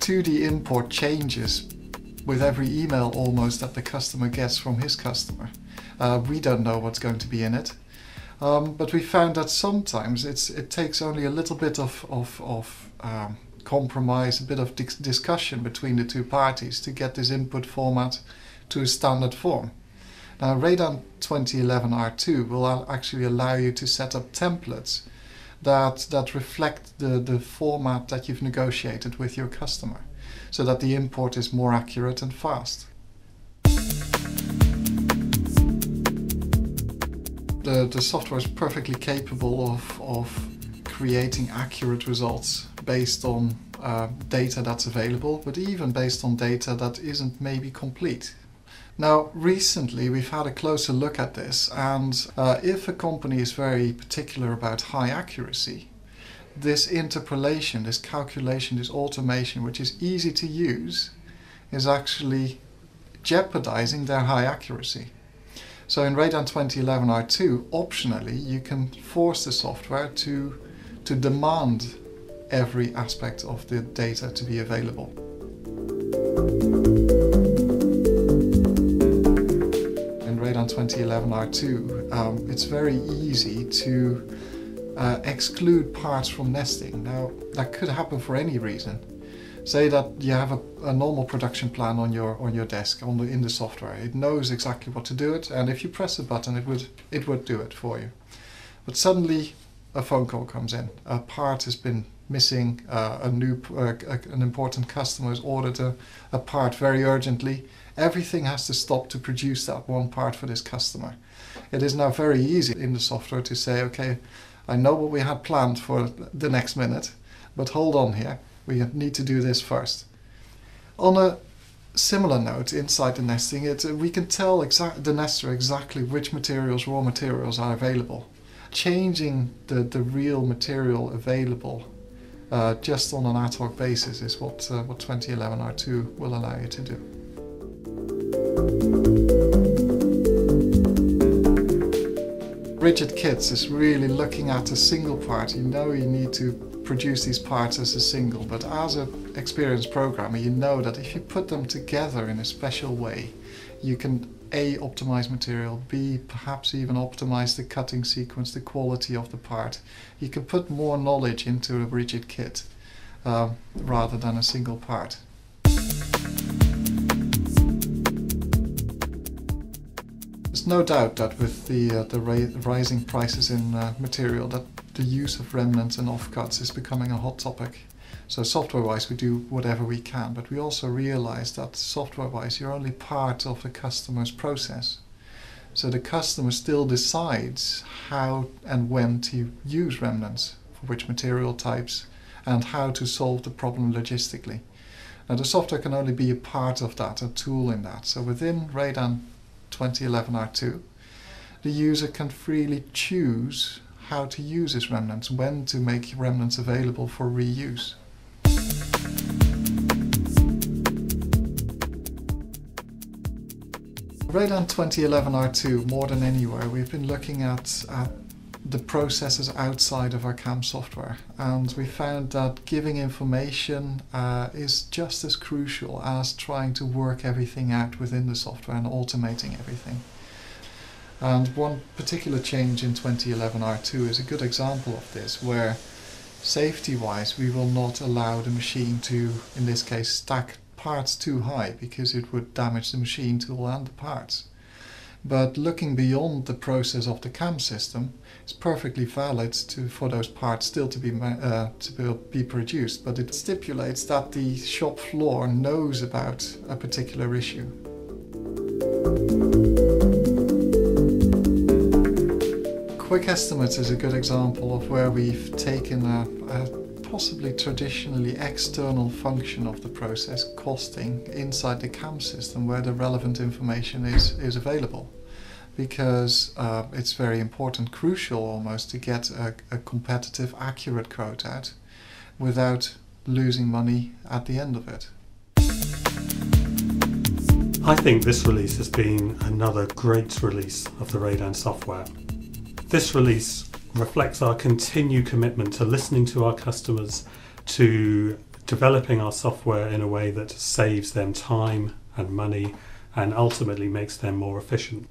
2D import changes with every email almost that the customer gets from his customer. We don't know what's going to be in it. But we found that sometimes it takes only a little bit of compromise, a bit of discussion between the two parties to get this input format to a standard form. Now Radan 2011 R2 will actually allow you to set up templates that reflect the format that you've negotiated with your customer, so that the import is more accurate and fast. The software is perfectly capable of creating accurate results based on data that's available, but even based on data that isn't maybe complete. Now, recently we've had a closer look at this, and if a company is very particular about high accuracy, this interpolation, this calculation, this automation, which is easy to use, is actually jeopardizing their high accuracy. So in Radan 2011 R2, optionally, you can force the software to demand every aspect of the data to be available. In Radan 2011 R2, it's very easy to exclude parts from nesting. Now, that could happen for any reason. Say that you have a normal production plan on your desk in the software. It knows exactly what to do it, and if you press a button, it would do it for you. But suddenly a phone call comes in. A part has been missing. An important customer has ordered a part very urgently. Everything has to stop to produce that one part for this customer. It is now very easy in the software to say, okay, I know what we had planned for the next minute, but hold on here. We need to do this first. On a similar note, inside the nesting, we can tell the nester exactly which raw materials are available. Changing the real material available just on an ad hoc basis is what 2011 R2 will allow you to do. Rigid kits is really looking at a single part. You know you need to produce these parts as a single, but as an experienced programmer, you know that if you put them together in a special way, you can A, optimize material, B, perhaps even optimize the cutting sequence, the quality of the part. You can put more knowledge into a rigid kit rather than a single part. There's no doubt that with the rising prices in material, that the use of remnants and offcuts is becoming a hot topic. So software-wise we do whatever we can, but we also realize that software-wise you're only part of the customer's process. So the customer still decides how and when to use remnants, for which material types, and how to solve the problem logistically. Now the software can only be a part of that, a tool in that. So within Radan 2011 R2, the user can freely choose how to use his remnants, when to make remnants available for reuse. Radan 2011 R2, more than anywhere, we've been looking at the processes outside of our CAM software, and we found that giving information is just as crucial as trying to work everything out within the software and automating everything. And one particular change in 2011 R2 is a good example of this, where safety-wise we will not allow the machine to, in this case, stack parts too high, because it would damage the machine tool and the parts. But looking beyond the process of the CAM system, it's perfectly valid for those parts still to be produced, but it stipulates that the shop floor knows about a particular issue. Quick estimates is a good example of where we've taken a possibly traditionally external function of the process, costing, inside the CAM system where the relevant information is available. Because it's very important, crucial almost, to get a competitive, accurate quote out without losing money at the end of it. I think this release has been another great release of the Radan software. This release reflects our continued commitment to listening to our customers, to developing our software in a way that saves them time and money and ultimately makes them more efficient.